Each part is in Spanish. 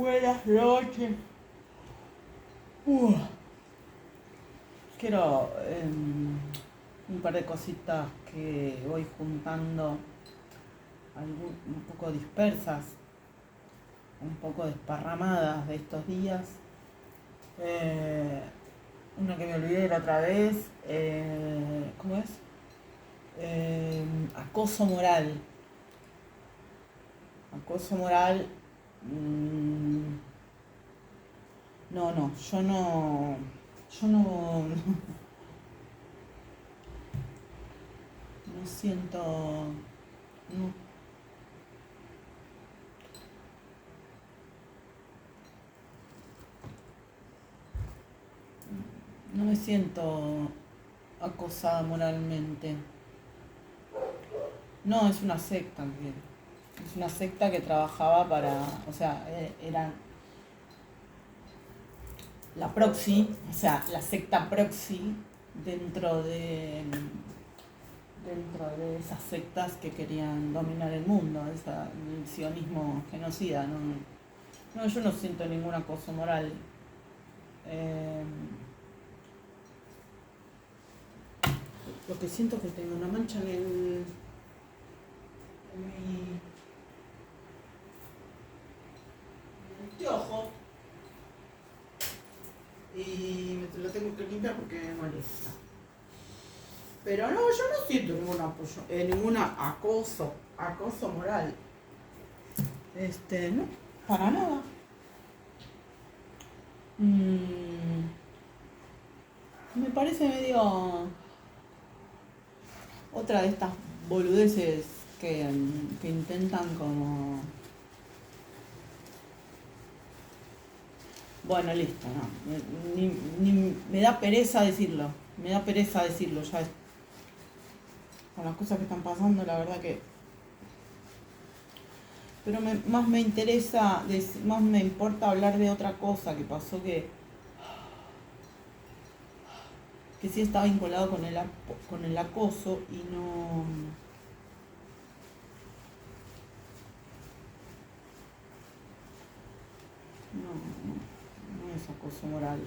Buenas noches. Uh, quiero un par de cositas que voy juntando, un poco dispersas, un poco desparramadas de estos días. Eh, una que me olvidé la otra vez, ¿cómo es? Acoso moral. Acoso moral. No, yo no siento, no, no me siento acosada moralmente. No, es una secta, es una secta que trabajaba para, o sea, era la proxy, o sea, la secta proxy dentro de esas sectas que querían dominar el mundo, el sionismo genocida. No, yo no siento ningún acoso moral. Eh, lo que siento es que tengo una mancha en mi anteojo y me lo tengo que limpiar porque me molesta. Pero no, yo no siento ningún apoyo, ningún acoso moral. No, para nada. Me parece medio otra de estas boludeces que intentan como... Bueno, listo, no. Ni me da pereza decirlo. Ya con las cosas que están pasando, la verdad que... Pero más me interesa, más me importa hablar de otra cosa que pasó que sí está vinculado con el acoso y no... No es acoso moral.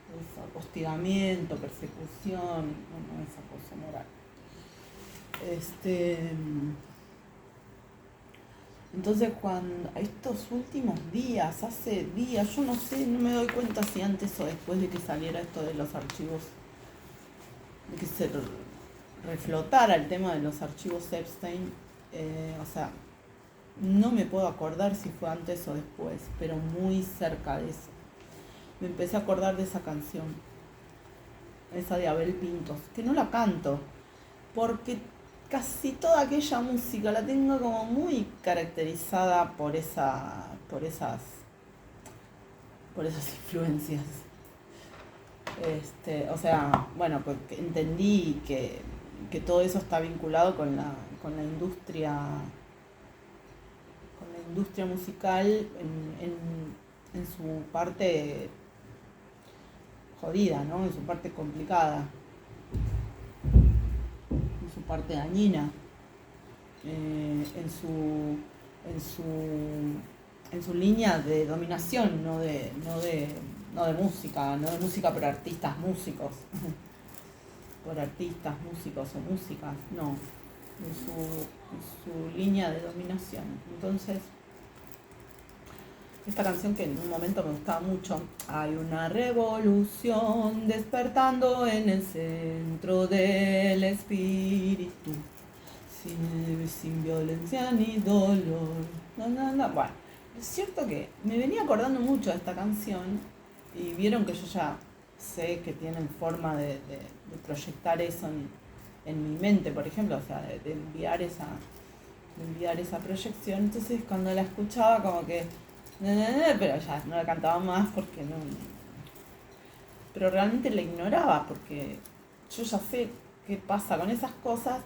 Es hostigamiento, persecución, no es acoso moral. Entonces, cuando estos últimos días, hace días, yo no sé, no me doy cuenta si antes o después de que saliera esto de los archivos, de que se reflotara el tema de los archivos Epstein, o sea, no me puedo acordar si fue antes o después, pero muy cerca de eso. Me empecé a acordar de esa canción, esa de Abel Pintos, que no la canto, porque casi toda aquella música la tengo como muy caracterizada por esas influencias. O sea, bueno, pues entendí que todo eso está vinculado con la industria musical en su parte jodida, ¿no? En su parte complicada, en su parte dañina, en su línea de dominación, no de música por artistas músicos, por artistas músicos o músicas, no, en su línea de dominación. Entonces, esta canción que en un momento me gustaba mucho, hay una revolución despertando en el centro del espíritu, sin violencia ni dolor. No. Bueno, es cierto que me venía acordando mucho de esta canción y vieron que yo ya sé que tienen forma de proyectar eso en mi mente, por ejemplo, o sea, de enviar esa proyección. Entonces cuando la escuchaba como que... pero ya no la cantaba más porque no... Pero realmente la ignoraba porque yo ya sé qué pasa con esas cosas.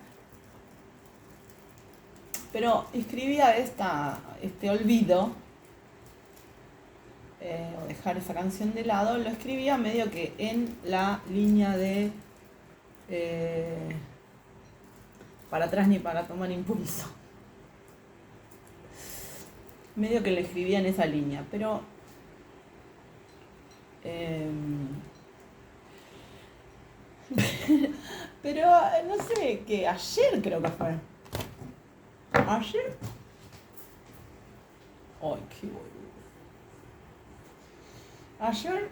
Pero escribía este olvido, o dejar esa canción de lado, lo escribía medio que en la línea de para atrás ni para tomar impulso. medio que le escribía en esa línea, pero pero no sé, que ayer creo que fue. Ayer. Ay, qué boludo. Ayer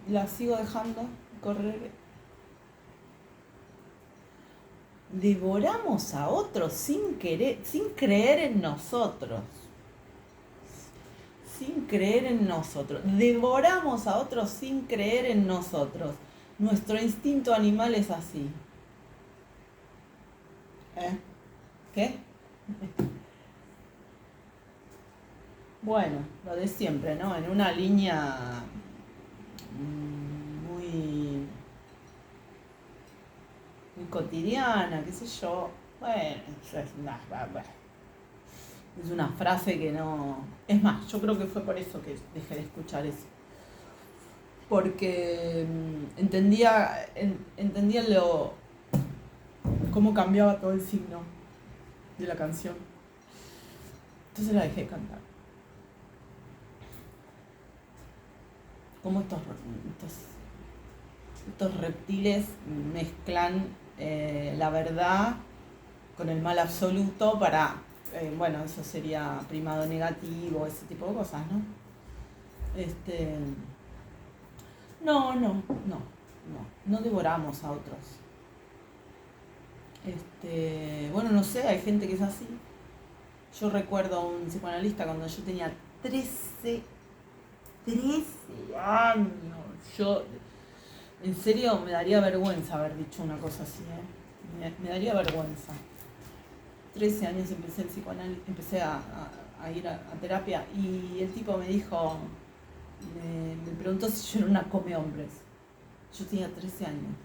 la sigo dejando correr. Devoramos a otros sin querer, sin creer en nosotros. Sin creer en nosotros. Devoramos a otros sin creer en nosotros. Nuestro instinto animal es así. ¿Qué? Bueno, lo de siempre, ¿no? En una línea muy, muy cotidiana, qué sé yo. Bueno, es una frase que no... Es más, yo creo que fue por eso que dejé de escuchar eso. Porque entendía cómo cambiaba todo el signo de la canción. Entonces la dejé de cantar. Cómo estos reptiles mezclan la verdad con el mal absoluto para, bueno, eso sería primado negativo, ese tipo de cosas, ¿no? No devoramos a otros. Bueno, no sé, hay gente que es así. Yo recuerdo a un psicoanalista cuando yo tenía 13 años. Yo, en serio, me daría vergüenza haber dicho una cosa así, ¿eh? Me daría vergüenza. 13 años empecé a ir a terapia y el tipo me dijo, me preguntó si yo era una come hombres. Yo tenía 13 años.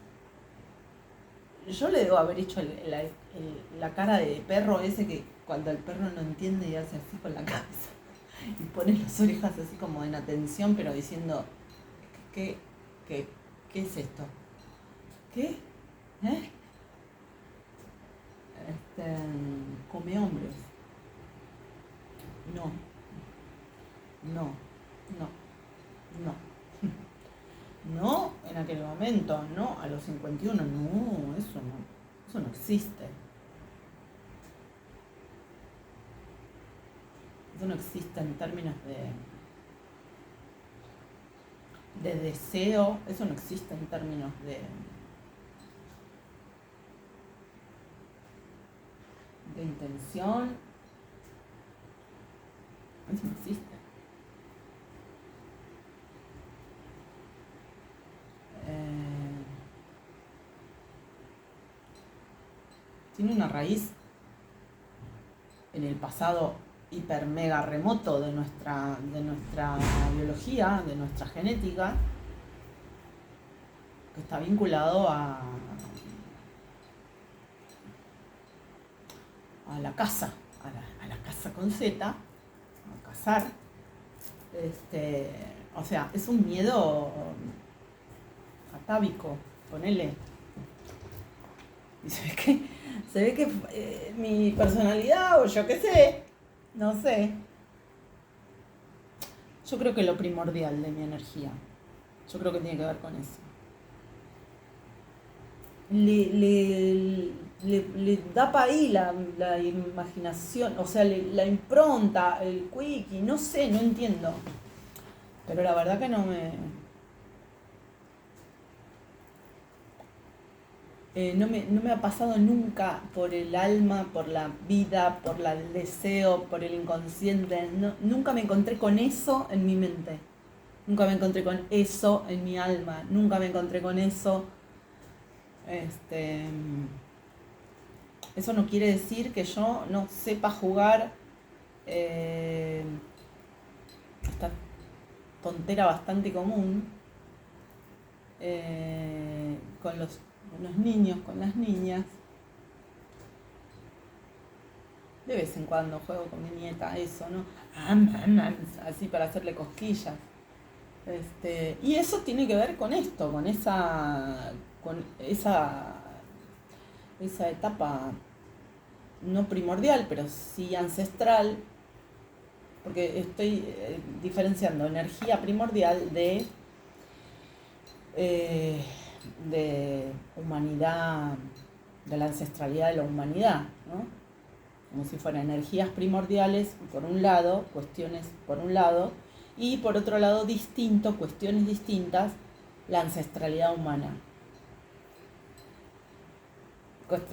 Yo le debo haber hecho la cara de perro ese que cuando el perro no entiende y hace así con la cabeza y pone las orejas así como en atención, pero diciendo, ¿qué es esto? ¿Qué? ¿Eh? Come hombres. No, no, no, no. No en aquel momento, no a los 51, no, eso no existe. Eso no existe en términos de deseo, eso no existe en términos de intención, eso no existe. Tiene una raíz en el pasado hiper mega remoto de nuestra biología, de nuestra genética, que está vinculado a la caza, a la caza con Z, a cazar. O sea, es un miedo atávico, ponele. Y se ve que mi personalidad, o yo qué sé, no sé. Yo creo que lo primordial de mi energía, yo creo que tiene que ver con eso. Le da para ahí la imaginación, o sea, la impronta, el quickie, no sé, no entiendo. Pero la verdad que no me ha pasado nunca por el alma, por la vida, por el deseo, por el inconsciente. Nunca me encontré con eso en mi mente. Nunca me encontré con eso en mi alma. Nunca me encontré con eso. Eso no quiere decir que yo no sepa jugar esta tontera bastante común con los niños, con las niñas. De vez en cuando juego con mi nieta, eso, ¿no? Así para hacerle cosquillas. Y eso tiene que ver con esto, con esa etapa no primordial, pero sí ancestral, porque estoy diferenciando energía primordial eh, de humanidad, de la ancestralidad de la humanidad, ¿no? Como si fueran energías primordiales, por un lado, cuestiones por un lado, y por otro lado distinto, cuestiones distintas, la ancestralidad humana.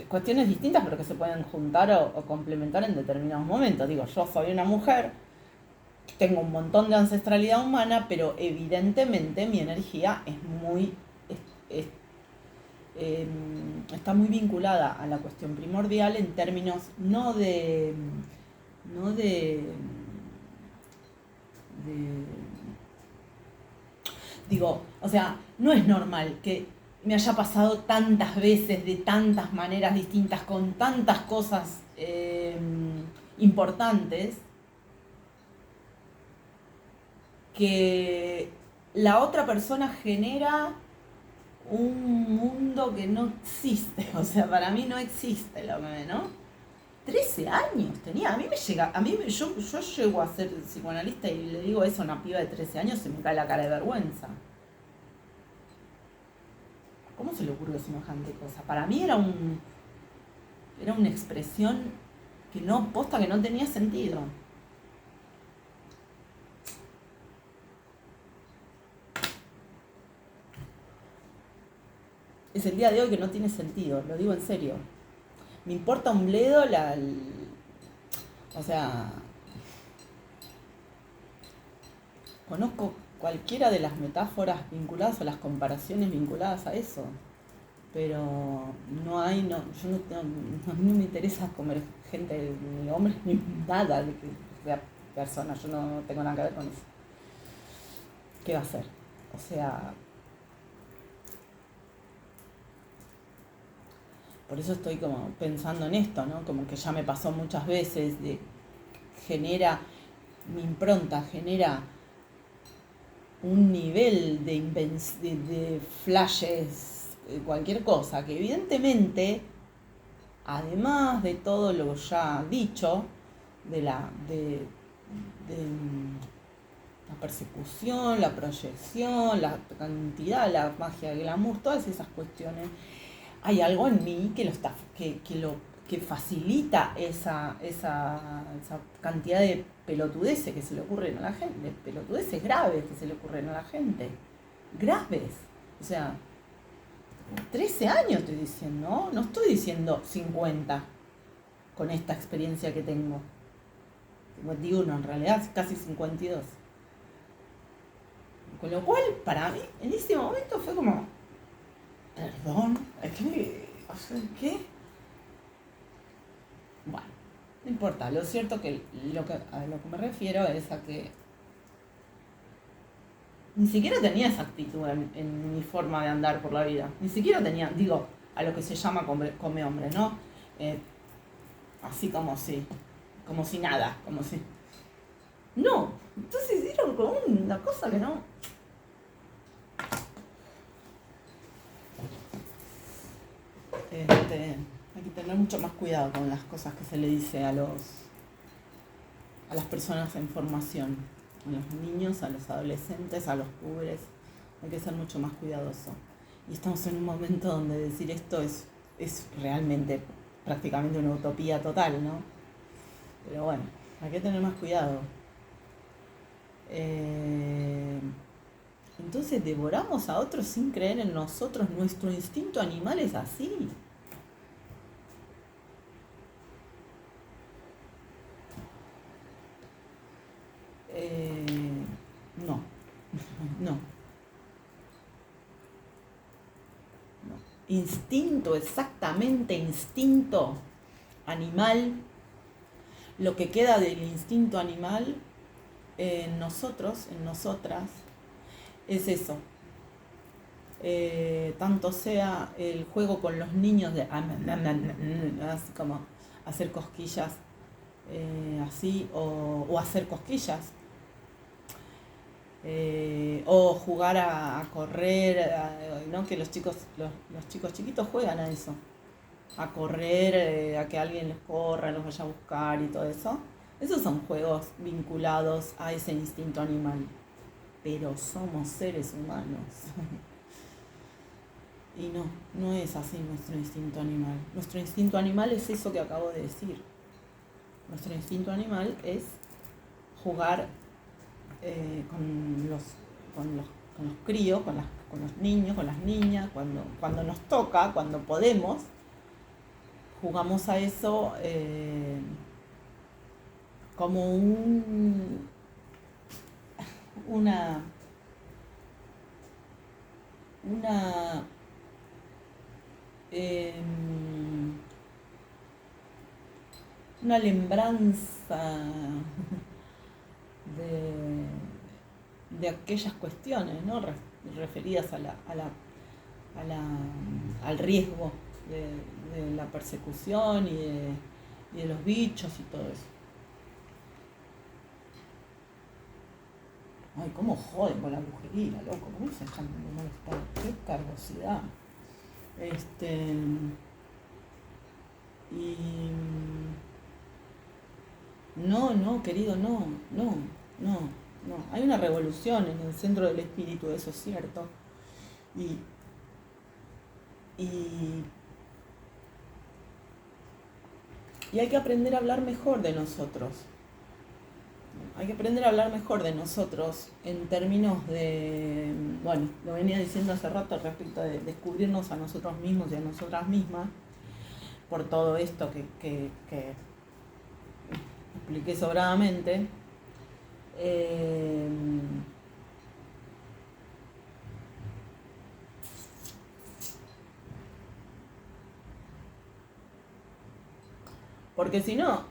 Cuestiones distintas pero que se pueden juntar o complementar en determinados momentos. Digo, yo soy una mujer, tengo un montón de ancestralidad humana, pero evidentemente mi energía es muy... es- eh, está muy vinculada a la cuestión primordial en términos no de digo, o sea, no es normal que me haya pasado tantas veces, de tantas maneras distintas, con tantas cosas importantes, que la otra persona genera un mundo que no existe. O sea, para mí no existe lo que, ¿no? 13 años tenía, a mí me llega, yo llego a ser psicoanalista y le digo eso a una piba de 13 años, se me cae la cara de vergüenza. ¿Cómo se le ocurrió semejante cosa? Para mí era una expresión que no, posta que no tenía sentido. Es el día de hoy que no tiene sentido, lo digo en serio. Me importa un bledo o sea, conozco cualquiera de las metáforas vinculadas o las comparaciones vinculadas a eso. Pero no hay, no, yo no me interesa comer gente, ni hombres, ni nada de que sea persona, yo no tengo nada que ver con eso. ¿Qué va a hacer? O sea, por eso estoy como pensando en esto, ¿no? Como que ya me pasó muchas veces, genera, mi impronta genera un nivel de flashes, cualquier cosa, que evidentemente, además de todo lo ya dicho, de la persecución, la proyección, la cantidad, la magia, el glamour, todas esas cuestiones, hay algo en mí que facilita esa cantidad de pelotudeces que se le ocurren a la gente, de pelotudeces graves que se le ocurren a la gente. Graves. O sea, 13 años estoy diciendo, ¿no? No estoy diciendo 50 con esta experiencia que tengo. 51 en realidad, casi 52. Con lo cual, para mí, en ese momento fue como, perdón, ¿qué? Bueno, no importa. Lo cierto que a lo que me refiero es a que ni siquiera tenía esa actitud en mi forma de andar por la vida. Ni siquiera tenía, digo, a lo que se llama come hombre, ¿no? Eh, Así como si nada, como si... No, entonces hicieron como una cosa que no... Hay que tener mucho más cuidado con las cosas que se le dice a las personas en formación, a los niños, a los adolescentes, a los pobres. Hay que ser mucho más cuidadoso. Y estamos en un momento donde decir esto es realmente prácticamente una utopía total, ¿no? Pero bueno, hay que tener más cuidado. Entonces devoramos a otros sin creer en nosotros. Nuestro instinto animal es así. No, no, no. Instinto, exactamente instinto animal. Lo que queda del instinto animal en nosotros, en nosotras, es eso. Tanto sea el juego con los niños de así como hacer cosquillas así o hacer cosquillas o jugar a correr, ¿no? Que los chicos chiquitos juegan a eso. a correr, a que alguien los corra, los vaya a buscar y todo eso. Esos son juegos vinculados a ese instinto animal. Pero somos seres humanos. Y no es así nuestro instinto animal. Nuestro instinto animal es eso que acabo de decir. Nuestro instinto animal es jugar con los críos, con los niños, con las niñas, cuando nos toca, cuando podemos, jugamos a eso como una una lembranza de aquellas cuestiones, ¿no? Referidas al riesgo de la persecución y de los bichos y todo eso. Ay, cómo joden con la brujería, loco, ¿cómo se dejan de molestar? Qué cargosidad. Y no, querido, no. Hay una revolución en el centro del espíritu, eso es cierto. Y hay que aprender a hablar mejor de nosotros. Hay que aprender a hablar mejor de nosotros en términos de, bueno, lo venía diciendo hace rato respecto de descubrirnos a nosotros mismos y a nosotras mismas, por todo esto que expliqué sobradamente. Porque si no,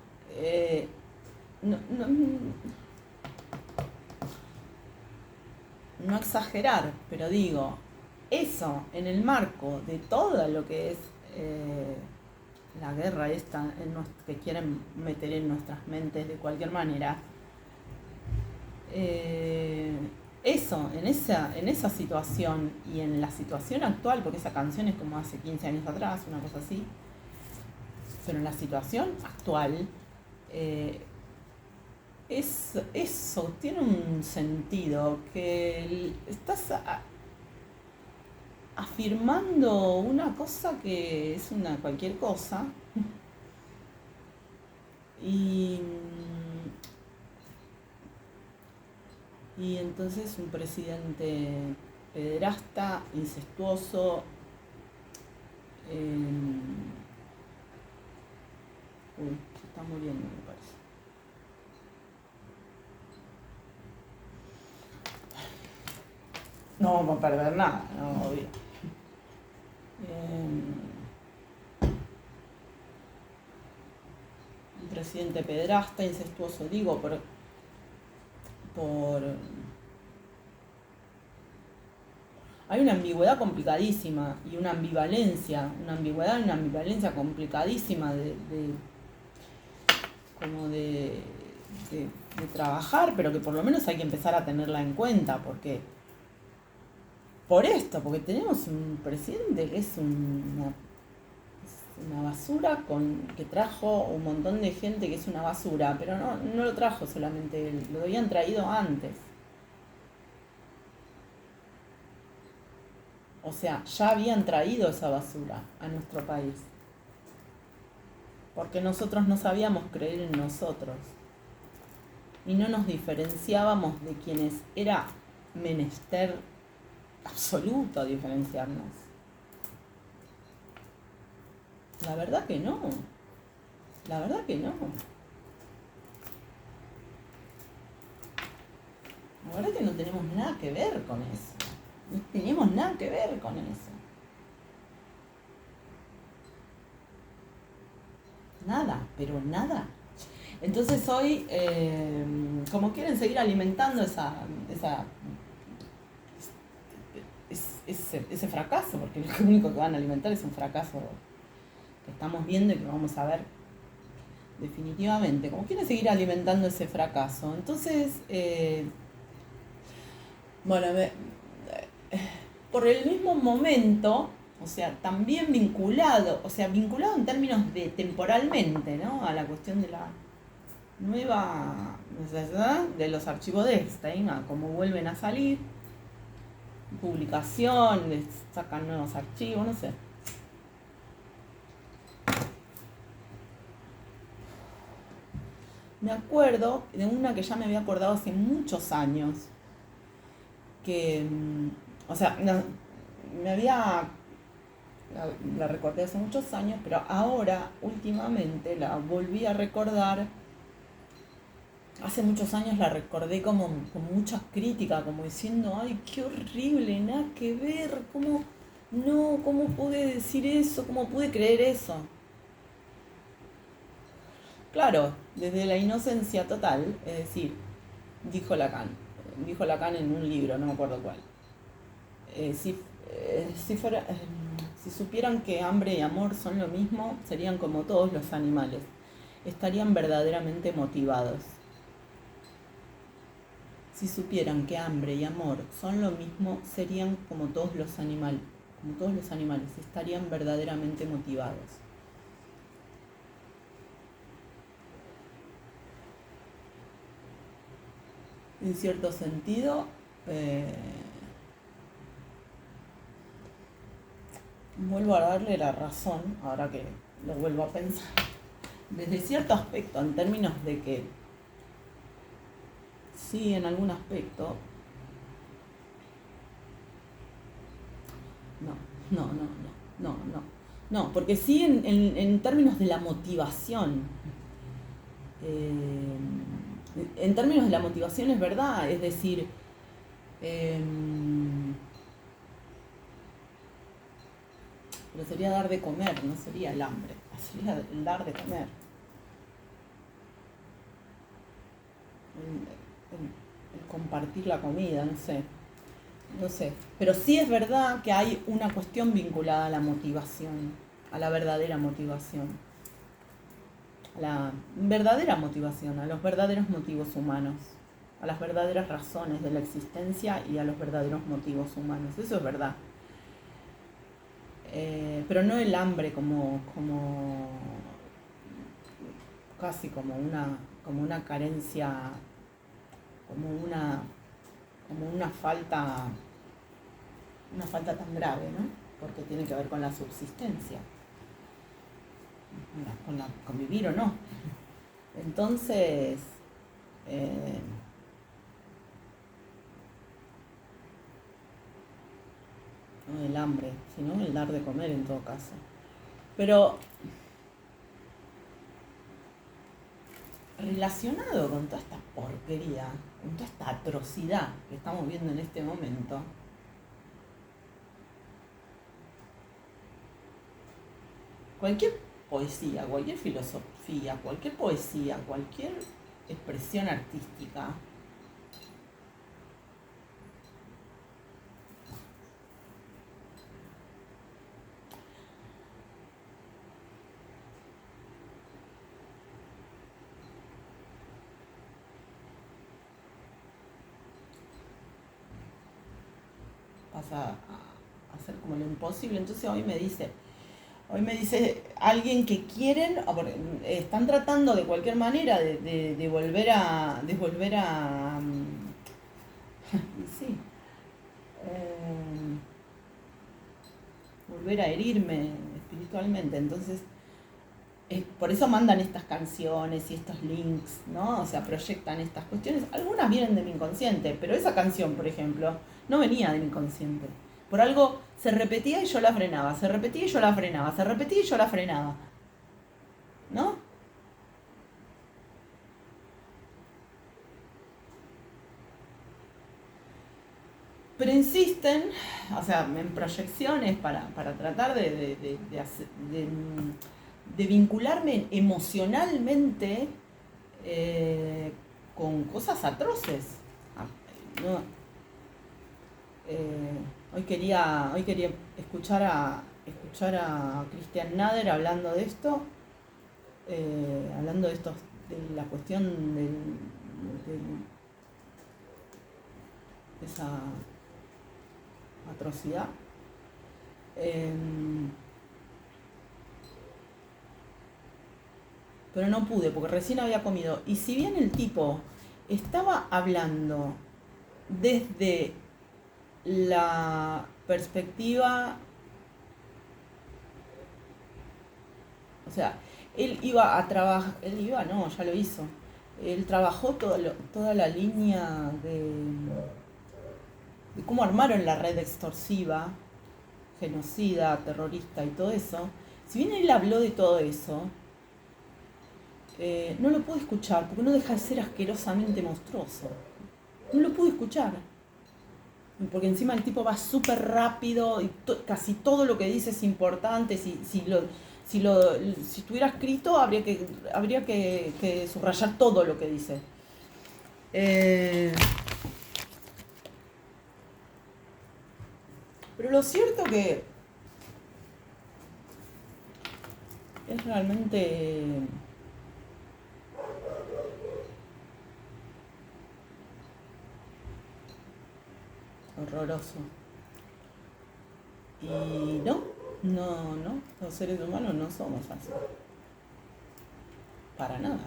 no exagerar, pero digo, eso en el marco de todo lo que es la guerra esta que quieren meter en nuestras mentes de cualquier manera, eso, en esa situación y en la situación actual, porque esa canción es como hace 15 años atrás, una cosa así, pero en la situación actual, eso tiene un sentido, que estás afirmando una cosa que es cualquier cosa y entonces un presidente pederasta, incestuoso, se está muriendo, me parece. No vamos a perder nada, no, obvio. Un presidente pederasta, incestuoso, digo, por hay una ambigüedad complicadísima y una ambivalencia complicadísima de trabajar, pero que por lo menos hay que empezar a tenerla en cuenta, porque tenemos un presidente que es una basura que trajo un montón de gente que es una basura, pero no lo trajo solamente él, lo habían traído antes. O sea, ya habían traído esa basura a nuestro país. Porque nosotros no sabíamos creer en nosotros. Y no nos diferenciábamos de quienes era menester absoluto diferenciarnos. La verdad que no. La verdad que no. La verdad que no tenemos nada que ver con eso. No tenemos nada que ver con eso. Nada, pero nada. Entonces hoy, como quieren seguir alimentando ese fracaso, porque lo único que van a alimentar es un fracaso que estamos viendo y que vamos a ver definitivamente, como quieren seguir alimentando ese fracaso. Entonces, bueno, por el mismo momento O sea, también vinculado, o sea, vinculado en términos de temporalmente, ¿no? A la cuestión de la nueva necesidad de los archivos de Epstein, a cómo vuelven a salir, publicación, les sacan nuevos archivos, no sé. Me acuerdo de una que ya me había acordado hace muchos años, que, o sea, me había, la recordé hace muchos años, pero ahora, últimamente, la volví a recordar. Hace muchos años la recordé como con mucha crítica, como diciendo, ay, qué horrible, nada que ver, cómo, no, cómo pude decir eso, cómo pude creer eso. Claro, desde la inocencia total, es decir, dijo Lacan, dijo Lacan en un libro, no me acuerdo cuál. Eh, si, si fuera, si supieran que hambre y amor son lo mismo, serían como todos los animales, estarían verdaderamente motivados. Si supieran que hambre y amor son lo mismo, serían como todos los animales, estarían verdaderamente motivados. En cierto sentido, vuelvo a darle la razón, ahora que lo vuelvo a pensar, desde cierto aspecto, en términos de que sí, en algún aspecto, no, no, no, no, no, no, no, porque sí en términos de la motivación, eh, en términos de la motivación es verdad, es decir, eh, pero sería dar de comer, no sería el hambre, sería el dar de comer. El compartir la comida, no sé, no sé. Pero sí es verdad que hay una cuestión vinculada a la motivación, a la verdadera motivación, a la verdadera motivación, a los verdaderos motivos humanos, a las verdaderas razones de la existencia y a los verdaderos motivos humanos. Eso es verdad. Pero no el hambre como casi como una carencia, como una falta tan grave, ¿no? Porque tiene que ver con la subsistencia, con vivir o no. Entonces, eh, no el hambre, sino el dar de comer en todo caso. Pero relacionado con toda esta porquería, con toda esta atrocidad que estamos viendo en este momento, cualquier poesía, cualquier filosofía, cualquier poesía, cualquier expresión artística, pasa a hacer como lo imposible. Entonces hoy me dice alguien que quieren, están tratando de cualquier manera de volver a sí, eh, volver a herirme espiritualmente. Entonces, por eso mandan estas canciones y estos links, ¿no? O sea, proyectan estas cuestiones. Algunas vienen de mi inconsciente, pero esa canción, por ejemplo, no venía de mi inconsciente. Por algo se repetía y yo la frenaba, se repetía y yo la frenaba, se repetía y yo la frenaba, ¿no? Pero insisten, o sea, en proyecciones para tratar de vincularme emocionalmente con cosas atroces. Ah, no, hoy quería escuchar a Christian Nader hablando de esto, hablando de estos, de la cuestión de esa atrocidad. Pero no pude porque recién había comido. Y si bien el tipo estaba hablando desde la perspectiva, o sea, él iba a trabajar, no, ya lo hizo. Él trabajó toda la línea de cómo armaron la red extorsiva, genocida, terrorista y todo eso. Si bien él habló de todo eso, no lo pude escuchar porque no deja de ser asquerosamente monstruoso. No lo pude escuchar. Porque encima el tipo va súper rápido y casi todo lo que dice es importante. Si estuviera escrito, habría que subrayar todo lo que dice. Pero lo cierto que es realmente horroroso. Y no, los seres humanos no somos así. Para nada.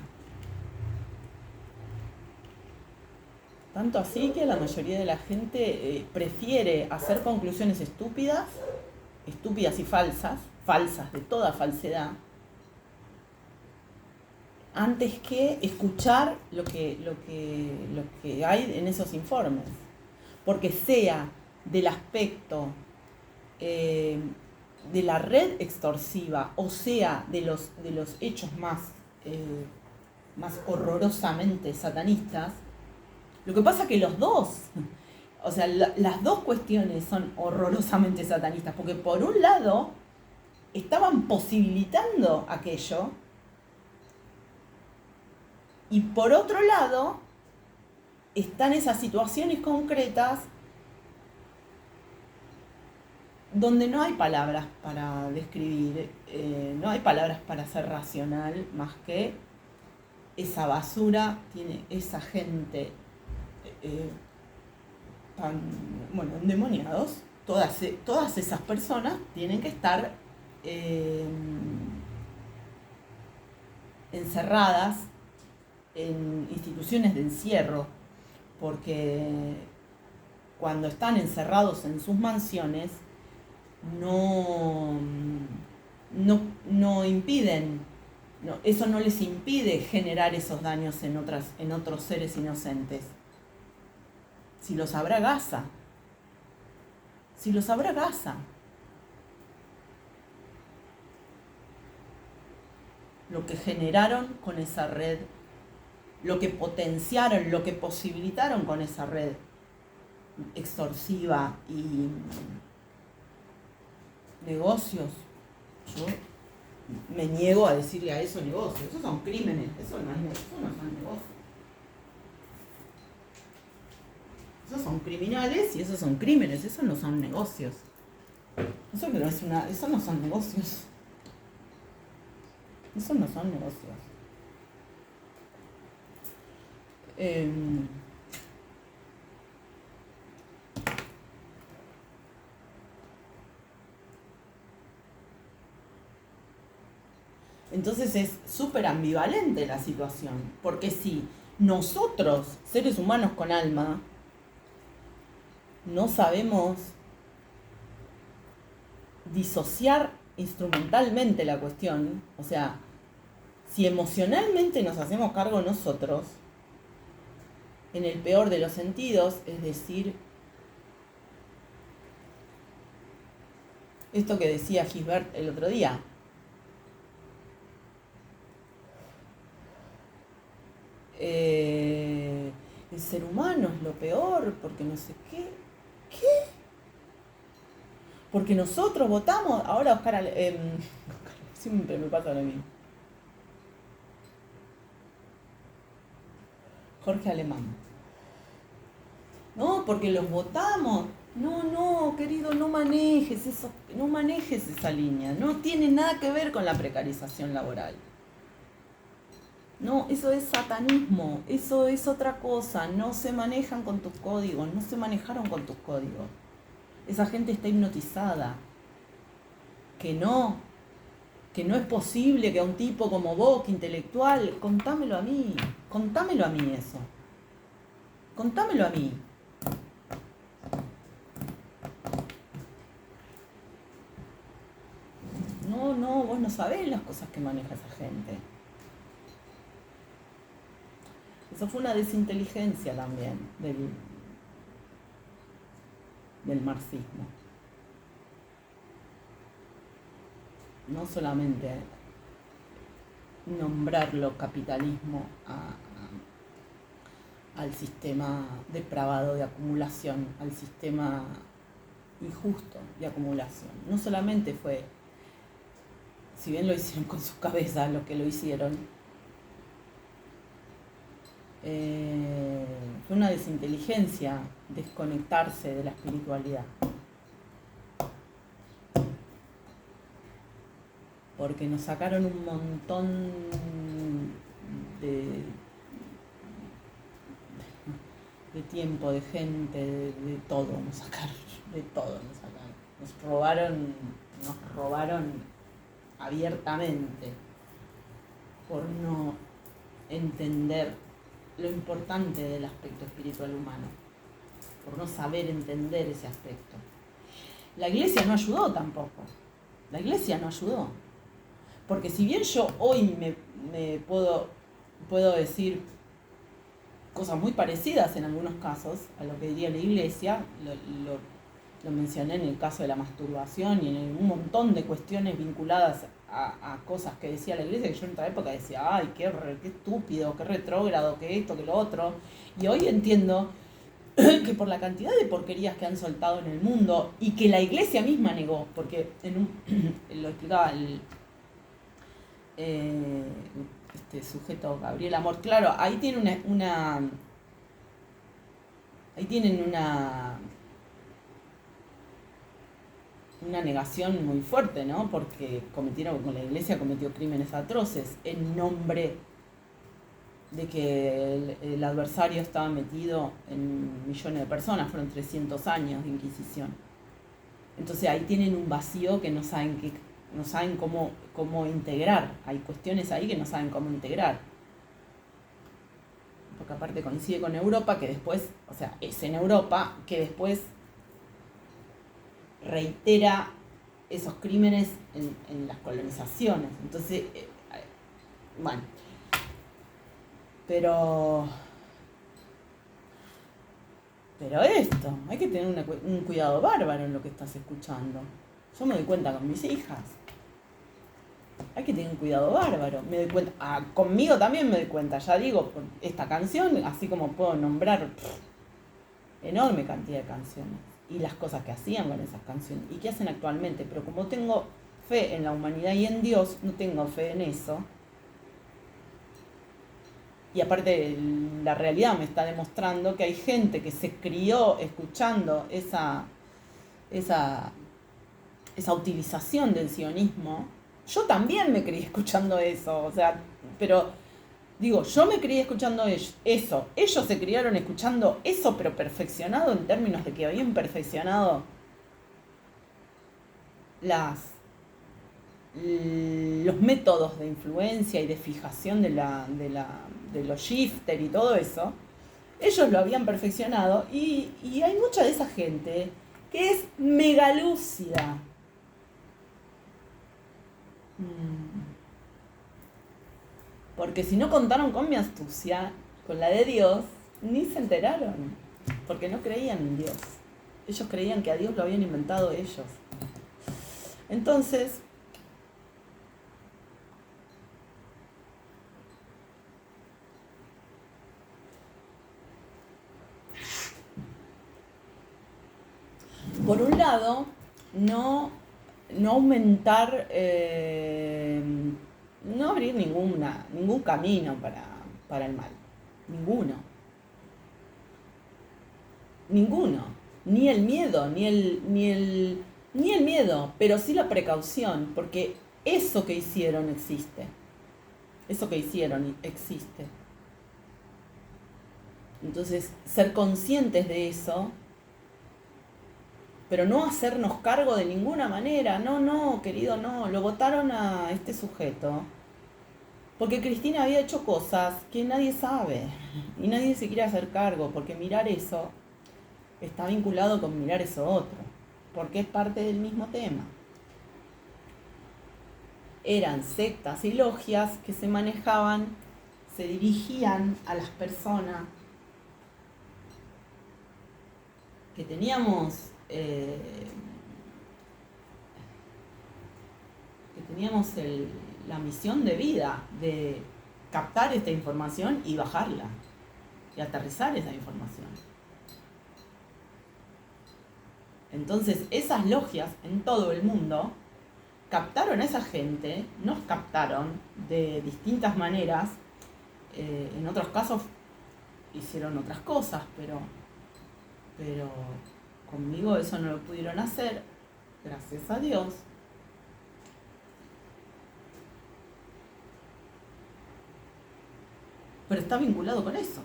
Tanto así que la mayoría de la gente prefiere hacer conclusiones estúpidas y falsas de toda falsedad, antes que escuchar lo que hay en esos informes. Porque sea del aspecto de la red extorsiva, o sea de los hechos más horrorosamente satanistas, lo que pasa que los dos, o sea, las dos cuestiones son horrorosamente satanistas, porque por un lado estaban posibilitando aquello, y por otro lado están esas situaciones concretas donde no hay palabras para describir, no hay palabras para ser racional, más que esa basura tiene esa gente tan, endemoniados. Todas esas personas tienen que estar encerradas en instituciones de encierro, porque cuando están encerrados en sus mansiones no impiden, eso no les impide generar esos daños en otros seres inocentes. Si lo sabrá Gaza. Lo que generaron con esa red, lo que potenciaron, lo que posibilitaron con esa red extorsiva y negocios. Yo me niego a decirle a eso negocios. Esos son crímenes, eso no son negocios. Esos son criminales y esos son crímenes, esos no son negocios. Eso no son negocios. Eso no son negocios. Entonces es súper ambivalente la situación, porque si nosotros, seres humanos con alma, no sabemos disociar instrumentalmente la cuestión, o sea, si emocionalmente nos hacemos cargo nosotros, en el peor de los sentidos, es decir, esto que decía Gisbert el otro día, el ser humano es lo peor, porque no sé qué. Porque nosotros votamos, ahora Oscar, siempre me pasa lo mismo. Jorge Alemán. No, porque los votamos. No, querido, no manejes esa línea. No tiene nada que ver con la precarización laboral. No, eso es satanismo, eso es otra cosa. No se manejan con tus códigos, no se manejaron con tus códigos. Esa gente está hipnotizada. que no es posible que a un tipo como vos, que intelectual, contámelo a mí eso, contámelo a mí. No, vos no sabés las cosas que maneja esa gente. Eso fue una desinteligencia también del marxismo. No solamente nombrarlo capitalismo al sistema depravado de acumulación, al sistema injusto de acumulación. No solamente fue, si bien lo hicieron con sus cabezas los que lo hicieron, fue una desinteligencia desconectarse de la espiritualidad. Porque nos sacaron un montón de tiempo, de gente, de todo nos sacaron, de todo nos sacaron. Nos robaron abiertamente por no entender lo importante del aspecto espiritual humano, por no saber entender ese aspecto. La iglesia no ayudó tampoco, la iglesia no ayudó, porque si bien yo hoy me puedo decir cosas muy parecidas en algunos casos a lo que diría la iglesia, lo mencioné en el caso de la masturbación y en un montón de cuestiones vinculadas a cosas que decía la iglesia, que yo en otra época decía, ay, qué estúpido, qué retrógrado, qué esto, qué lo otro, y hoy entiendo que por la cantidad de porquerías que han soltado en el mundo y que la iglesia misma negó, porque lo explicaba este sujeto Gabriel Amor, claro, ahí tienen una negación muy fuerte, ¿no? Porque la iglesia cometió crímenes atroces en nombre de que el adversario estaba metido en millones de personas, fueron 300 años de Inquisición. Entonces ahí tienen un vacío que no saben cómo integrar, hay cuestiones ahí que no saben cómo integrar. Porque aparte coincide con Europa, que después, o sea, es en Europa que después reitera esos crímenes en las colonizaciones. Entonces, bueno, pero esto, hay que tener un cuidado bárbaro en lo que estás escuchando. Yo me doy cuenta con mis hijas. Hay que tener un cuidado bárbaro. Me doy cuenta, conmigo también me doy cuenta, ya digo, por esta canción, así como puedo nombrar enorme cantidad de canciones y las cosas que hacían con esas canciones y que hacen actualmente, pero como tengo fe en la humanidad y en Dios, no tengo fe en eso. Y aparte la realidad me está demostrando que hay gente que se crió escuchando esa utilización del sionismo. Yo también me crié escuchando eso, o sea, pero digo, yo me crié escuchando eso. Ellos se criaron escuchando eso, pero perfeccionado en términos de que habían perfeccionado los métodos de influencia y de fijación de los shifter y todo eso. Ellos lo habían perfeccionado y hay mucha de esa gente que es megalúcida. Porque si no contaron con mi astucia, con la de Dios, ni se enteraron. Porque no creían en Dios. Ellos creían que a Dios lo habían inventado ellos. Entonces, por un lado, no aumentar, no abrir ningún camino para el mal. Ninguno. Ni el miedo, ni el miedo, pero sí la precaución, porque eso que hicieron existe. Eso que hicieron existe. Entonces, ser conscientes de eso pero no hacernos cargo de ninguna manera. No, querido, no. Lo votaron a este sujeto porque Cristina había hecho cosas que nadie sabe y nadie se quiere hacer cargo, porque mirar eso está vinculado con mirar eso otro, porque es parte del mismo tema. Eran sectas y logias que se manejaban, se dirigían a las personas que teníamos la misión de vida de captar esta información y bajarla y aterrizar esa información. Entonces esas logias en todo el mundo captaron a esa gente, nos captaron de distintas maneras, en otros casos hicieron otras cosas, pero conmigo eso no lo pudieron hacer, gracias a Dios. Pero está vinculado con eso.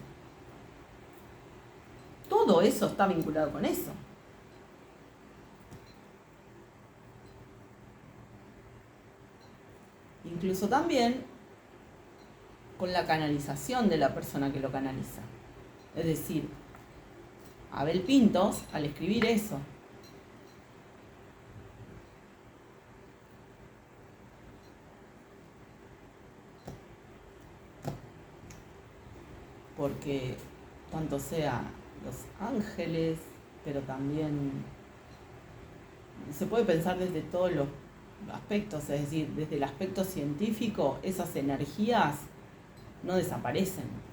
Todo eso está vinculado con eso. Incluso también con la canalización de la persona que lo canaliza. Es decir, Abel Pintos, al escribir eso, porque tanto sea los ángeles, pero también se puede pensar desde todos los aspectos, es decir, desde el aspecto científico, esas energías no desaparecen.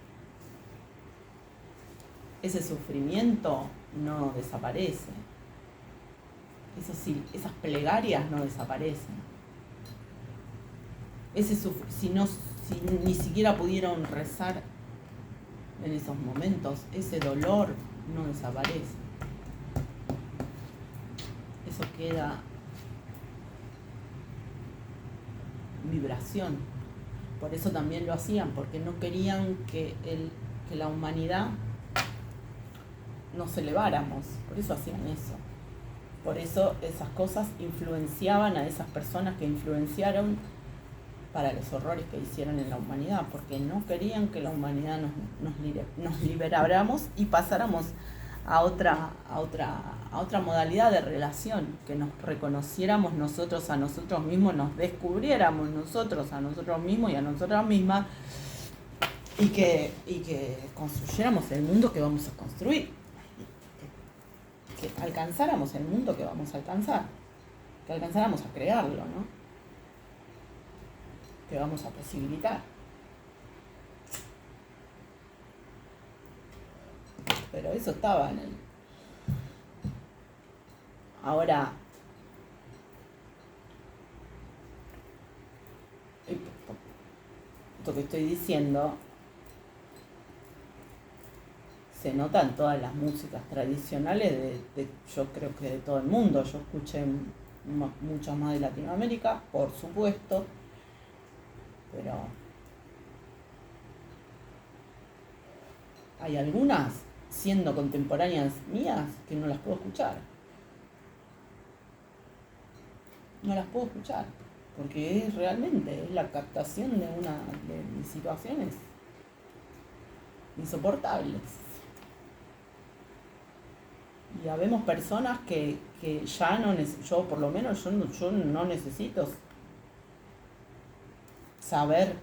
Ese sufrimiento no desaparece. Esas plegarias no desaparecen. Si ni siquiera pudieron rezar en esos momentos, ese dolor no desaparece. Eso queda vibración. Por eso también lo hacían, porque no querían que la humanidad nos eleváramos. Por eso hacían eso. Por eso esas cosas influenciaban a esas personas que influenciaron para los horrores que hicieron en la humanidad, porque no querían que la humanidad nos liberáramos y pasáramos a otra modalidad de relación, que nos reconociéramos nosotros a nosotros mismos, nos descubriéramos nosotros a nosotros mismos y a nosotras mismas, y que construyéramos el mundo que vamos a construir, que alcanzáramos el mundo que vamos a alcanzar, que alcanzáramos a crearlo, ¿no? Que vamos a posibilitar. Pero eso estaba en él. Ahora, esto que estoy diciendo se nota en todas las músicas tradicionales yo creo que de todo el mundo. Yo escuché muchas más de Latinoamérica, por supuesto, pero hay algunas, siendo contemporáneas mías, que no las puedo escuchar. No las puedo escuchar, porque es la captación de situaciones insoportables. Y habemos personas que ya no yo por lo menos yo no necesito saber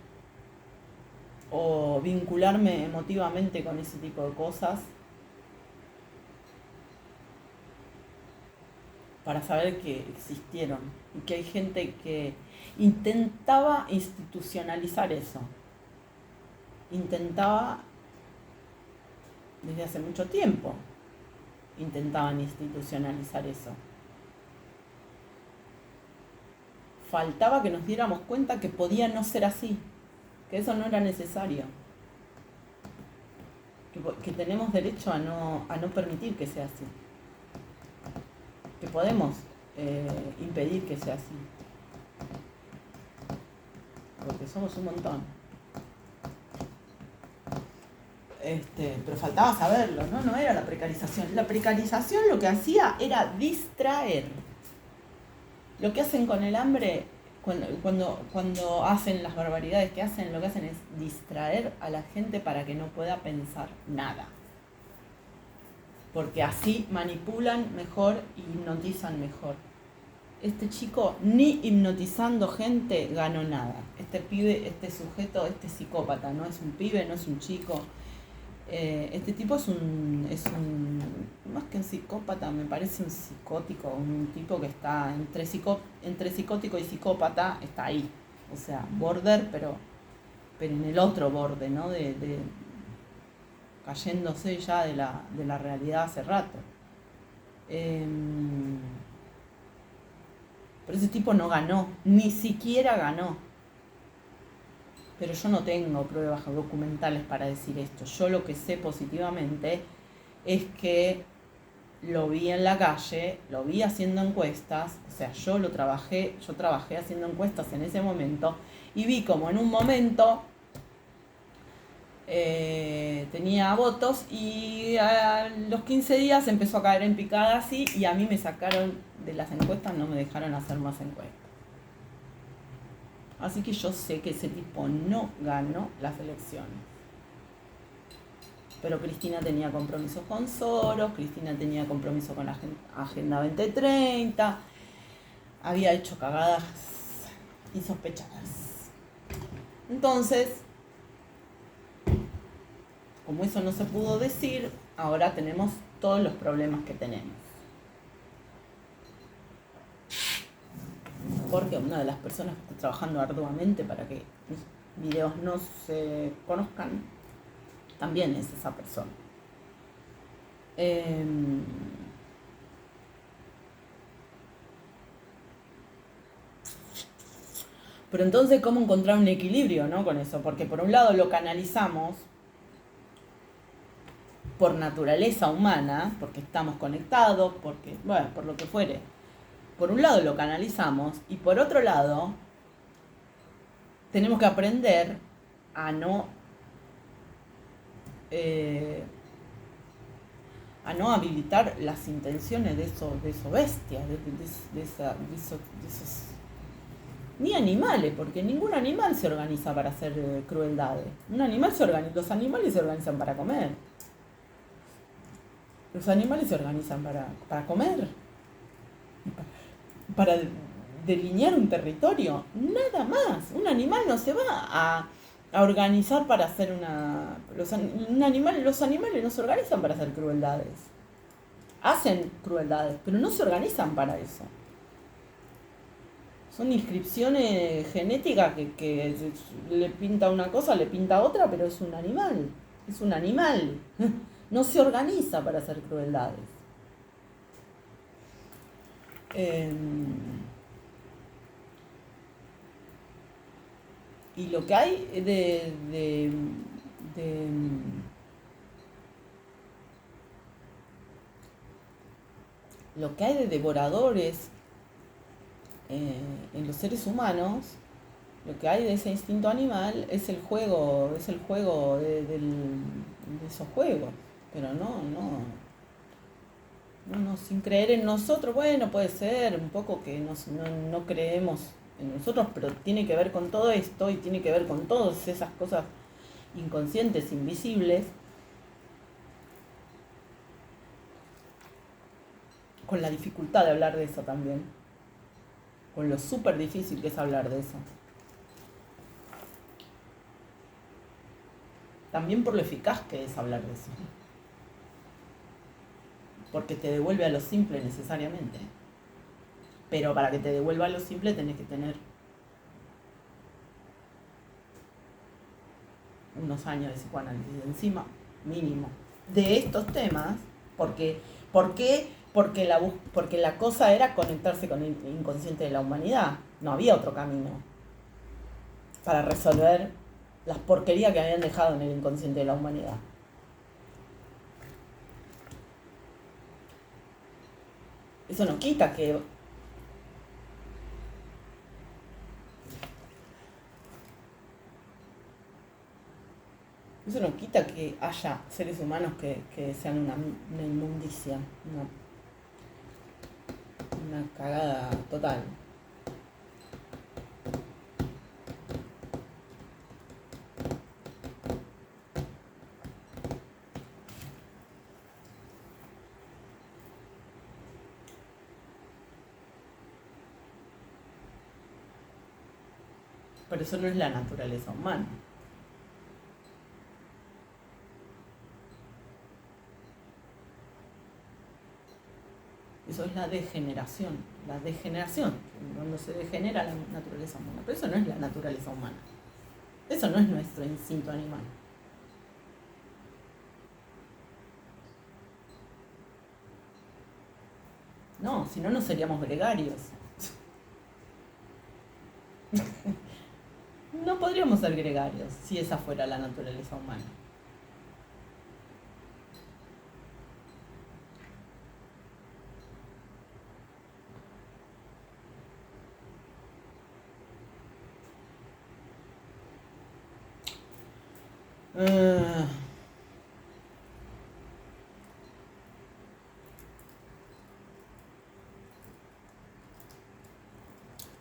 o vincularme emotivamente con ese tipo de cosas para saber que existieron y que hay gente que intentaba institucionalizar eso. Desde hace mucho tiempo, intentaban institucionalizar eso. Faltaba que nos diéramos cuenta que podía no ser así, que eso no era necesario, que tenemos derecho a no permitir que sea así, que podemos impedir que sea así, porque somos un montón. Pero faltaba saberlo, ¿no? No era la precarización. La precarización lo que hacía era distraer. Lo que hacen con el hambre, cuando hacen las barbaridades que hacen, lo que hacen es distraer a la gente para que no pueda pensar nada. Porque así manipulan mejor y hipnotizan mejor. Este chico ni hipnotizando gente ganó nada. Este pibe, este sujeto, este psicópata, no es un pibe, no es un chico. Este tipo es un, más que un psicópata, me parece un psicótico, un tipo que está entre psicótico y psicópata, está ahí. O sea, border, pero en el otro borde, ¿no? De cayéndose ya de la realidad hace rato. Pero ese tipo no ganó, ni siquiera ganó. Pero yo no tengo pruebas documentales para decir esto. Yo lo que sé positivamente es que lo vi en la calle, lo vi haciendo encuestas, o sea, yo trabajé haciendo encuestas en ese momento y vi como en un momento tenía votos y a los 15 días empezó a caer en picada así y a mí me sacaron de las encuestas, no me dejaron hacer más encuestas. Así que yo sé que ese tipo no ganó las elecciones. Pero Cristina tenía compromisos con Soros, Cristina tenía compromiso con la Agenda 2030, había hecho cagadas insospechadas. Entonces, como eso no se pudo decir, ahora tenemos todos los problemas que tenemos. Porque una de las personas que está trabajando arduamente para que mis videos no se conozcan, también es esa persona. Pero entonces, ¿cómo encontrar un equilibrio, ¿no? Con eso? Porque por un lado lo canalizamos por naturaleza humana, porque estamos conectados, porque, bueno, por lo que fuere. Por un lado lo canalizamos y por otro lado tenemos que aprender a no habilitar las intenciones de esos bestias, de esos ni animales, porque ningún animal se organiza para hacer crueldades. Los animales se organizan para comer. Los animales se organizan para comer, para delinear un territorio, nada más. Un animal no se va a organizar para hacer los animales no se organizan para hacer crueldades. Hacen crueldades, pero no se organizan para eso. Son inscripciones genéticas que le pinta una cosa, le pinta otra, pero es un animal. Es un animal. No se organiza para hacer crueldades. Y lo que hay lo que hay de devoradores en los seres humanos, lo que hay de ese instinto animal es el juego de esos juegos, pero no, sin creer en nosotros. Bueno, puede ser un poco que no creemos en nosotros, pero tiene que ver con todo esto y tiene que ver con todas esas cosas inconscientes, invisibles, con la dificultad de hablar de eso también, con lo súper difícil que es hablar de eso. También por lo eficaz que es hablar de eso. Porque te devuelve a lo simple necesariamente. Pero para que te devuelva a lo simple tenés que tener unos años de psicoanálisis encima, mínimo, de estos temas. ¿Por qué? Porque la cosa era conectarse con el inconsciente de la humanidad. No había otro camino para resolver las porquerías que habían dejado en el inconsciente de la humanidad. Eso no quita que Eso no quita que haya seres humanos que sean una inmundicia, una cagada total. Pero eso no es la naturaleza humana. Eso es la degeneración. La degeneración, cuando se degenera la naturaleza humana. Pero eso no es la naturaleza humana. Eso no es nuestro instinto animal. No, si no, no seríamos gregarios. No podríamos ser gregarios si esa fuera la naturaleza humana. Ah,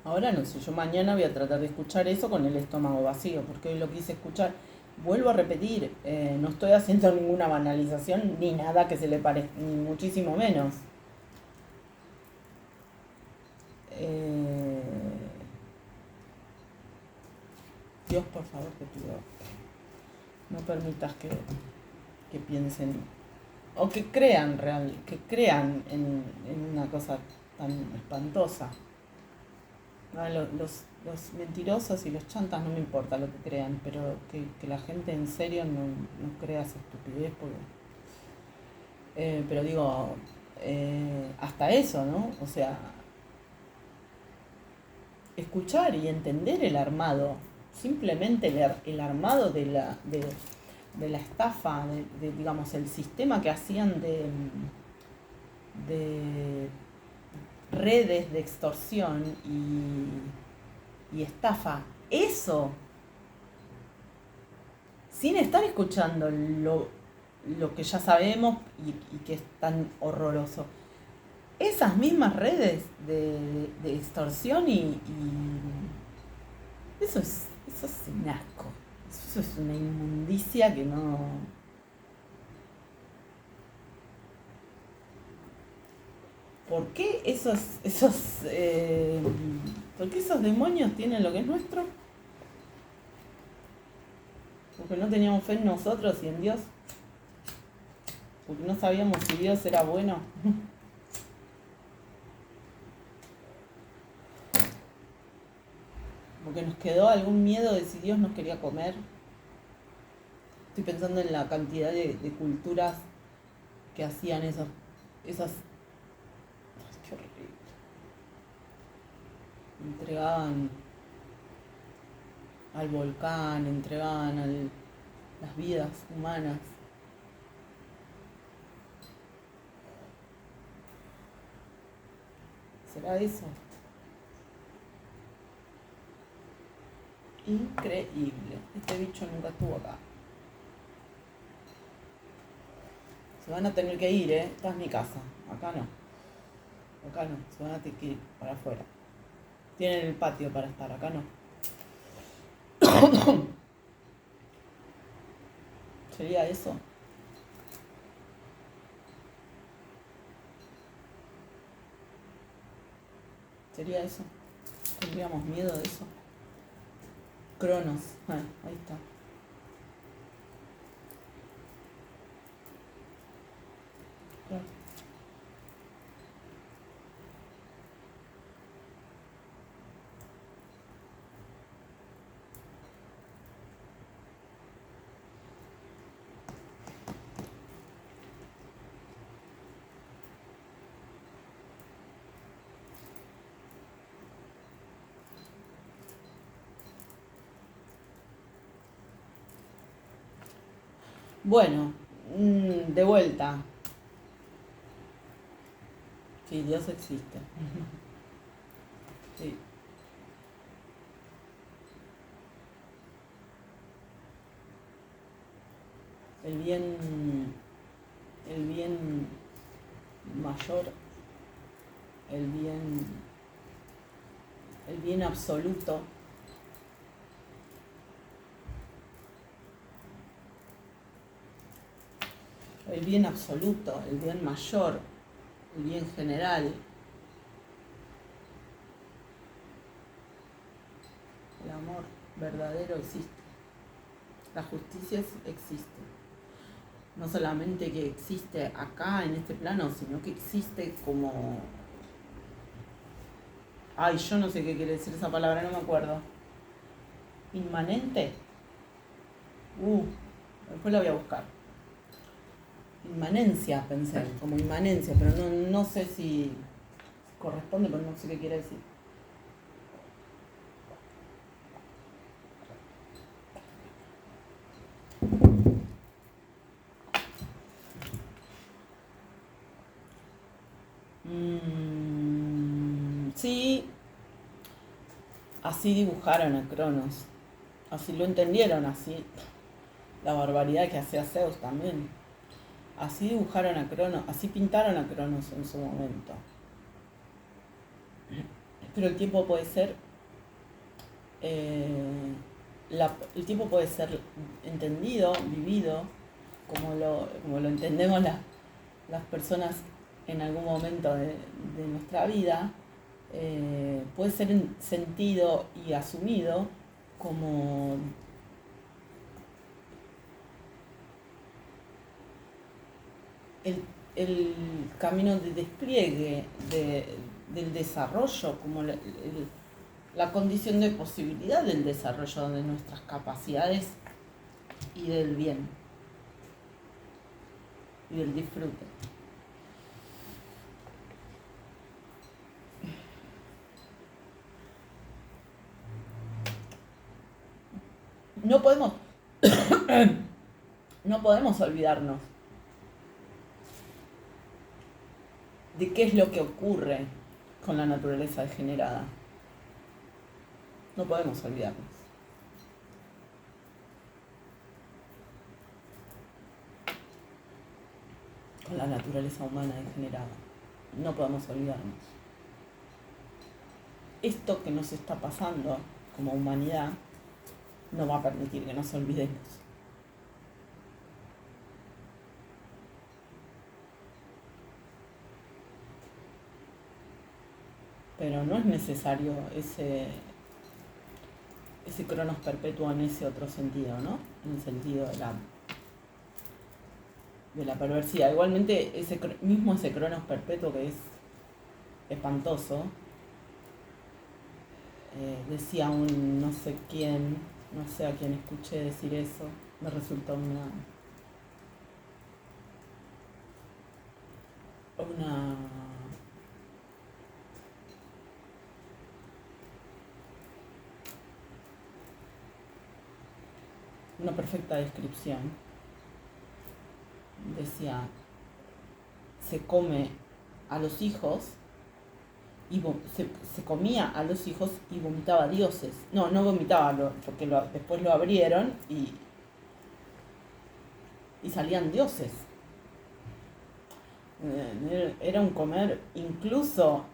ahora no sé, yo mañana voy a tratar de escuchar eso con el estómago vacío, porque hoy lo quise escuchar. Vuelvo a repetir, no estoy haciendo ninguna banalización ni nada que se le parezca, ni muchísimo menos. Eh, Dios, por favor, te pido, no permitas que piensen o que crean en una cosa tan espantosa. No, los mentirosos y los chantas no me importa lo que crean, pero que la gente en serio no crea esa estupidez. Pero digo, hasta eso, ¿no? O sea, escuchar y entender el armado, simplemente el armado de la estafa, digamos, el sistema que hacían de redes de extorsión y estafa, eso, sin estar escuchando lo que ya sabemos y que es tan horroroso. Esas mismas redes de extorsión y eso es un asco, eso es una inmundicia que no... ¿Por qué por qué esos demonios tienen lo que es nuestro? Porque no teníamos fe en nosotros y en Dios. Porque no sabíamos si Dios era bueno. Porque nos quedó algún miedo de si Dios nos quería comer. Estoy pensando en la cantidad de culturas que hacían esas... Ay, qué horrible. Entregaban al volcán, entregaban las vidas humanas. ¿Será eso? Increíble. Este bicho nunca estuvo acá. Se van a tener que ir, ¿eh? Esta es mi casa. Acá no. Acá no. Se van a tener que ir para afuera. Tienen el patio para estar. Acá no. ¿Sería eso? ¿Sería eso? ¿Tendríamos miedo de eso? Cronos. Ahí está. Claro. Bueno, de vuelta. Sí, Dios existe. Sí. el bien, el bien mayor, el bien absoluto, el bien absoluto, el bien mayor, el bien general, el amor verdadero existe, la justicia existe. No solamente que existe acá en este plano, sino que existe como... Ay, yo no sé qué quiere decir esa palabra, no me acuerdo. Inmanente. Después la voy a buscar. Inmanencia, pensé, como inmanencia, pero no sé si corresponde, pero no sé qué quiere decir. Sí, así dibujaron a Cronos, así lo entendieron, así la barbaridad que hacía Zeus también. Así dibujaron a Cronos, así pintaron a Cronos en su momento. Pero el tiempo puede ser, eh, el tiempo puede ser entendido, vivido, como lo entendemos las personas en algún momento de nuestra vida, puede ser sentido y asumido como el camino de despliegue del desarrollo, como la condición de posibilidad del desarrollo de nuestras capacidades y del bien y del disfrute. No podemos, no podemos olvidarnos de qué es lo que ocurre con la naturaleza degenerada. No podemos olvidarnos. Con la naturaleza humana degenerada. No podemos olvidarnos. Esto que nos está pasando como humanidad no va a permitir que nos olvidemos. Pero no es necesario ese cronos perpetuo en ese otro sentido, ¿no? En el sentido de la perversidad. Igualmente, ese cronos perpetuo, que es espantoso, decía un no sé quién, no sé a quién escuché decir eso, me resultó una perfecta descripción. Decía, se come a los hijos y se comía a los hijos y vomitaba dioses. No vomitaba, porque después lo abrieron y salían dioses. Era un comer, incluso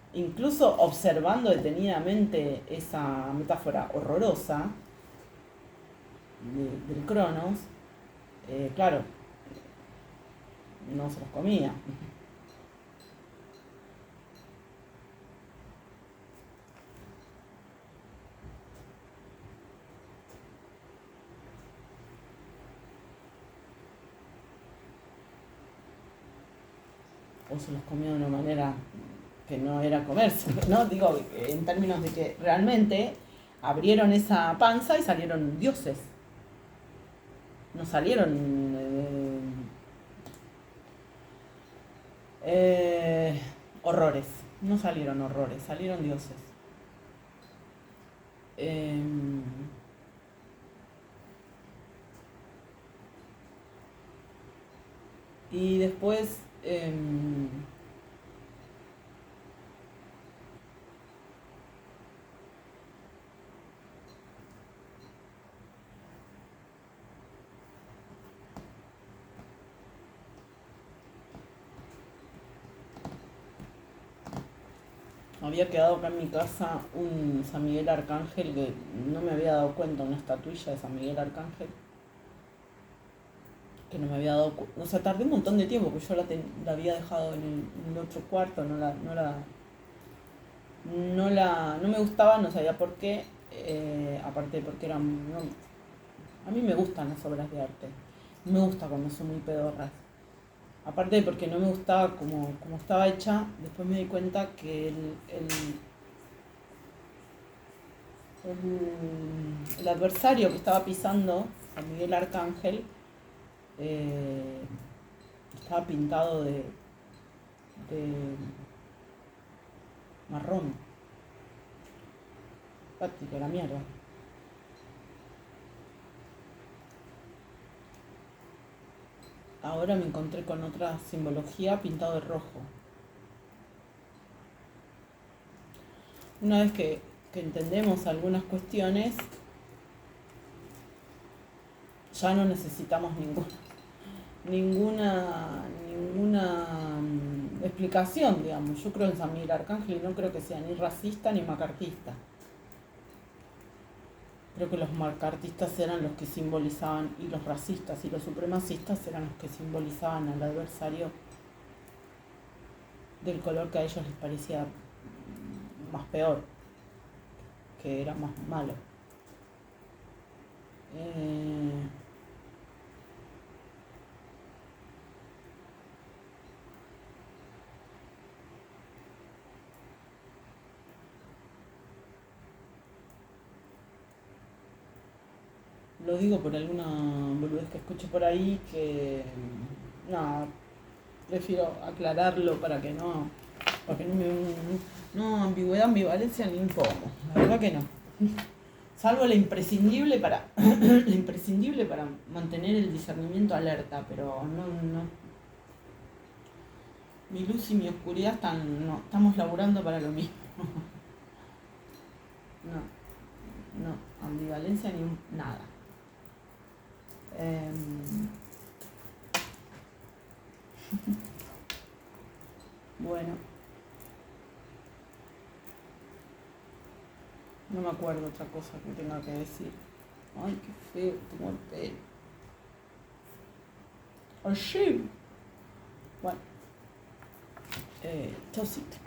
observando detenidamente esa metáfora horrorosa del Cronos, claro, no se los comía. O se los comía de una manera que no era comerse, ¿no? Digo, en términos de que realmente abrieron esa panza y salieron dioses. No salieron horrores. No salieron horrores, salieron dioses. Y después había quedado acá en mi casa un San Miguel Arcángel que no me había dado cuenta, una estatuilla de San Miguel Arcángel, que no me había dado cuenta. O sea, tardé un montón de tiempo, porque yo la había dejado en el otro cuarto, no me gustaba, no sabía por qué, aparte porque eran, no, a mí me gustan las obras de arte, me gusta cuando son muy pedorras. Aparte de porque no me gustaba como estaba hecha, después me di cuenta que el adversario que estaba pisando, San Miguel Arcángel, eh, estaba pintado de marrón, práctica la mierda. Ahora me encontré con otra simbología pintado de rojo. Una vez que entendemos algunas cuestiones, ya no necesitamos ninguna explicación, digamos. Yo creo en San Miguel Arcángel y no creo que sea ni racista ni macartista. Creo que los macartistas eran los que simbolizaban, y los racistas y los supremacistas eran los que simbolizaban al adversario del color que a ellos les parecía más peor, que era más malo. Lo digo por alguna boludez que escuche por ahí que no, prefiero aclararlo para que no me no ambigüedad, ambivalencia ni un poco. La verdad que no. Salvo la imprescindible para mantener el discernimiento alerta, pero no. Mi luz y mi oscuridad estamos laburando para lo mismo. No, ambivalencia ni nada. Bueno, no me acuerdo otra cosa que tenga que decir. Ay, qué feo, tengo el pelo. Así. Bueno, chaucito.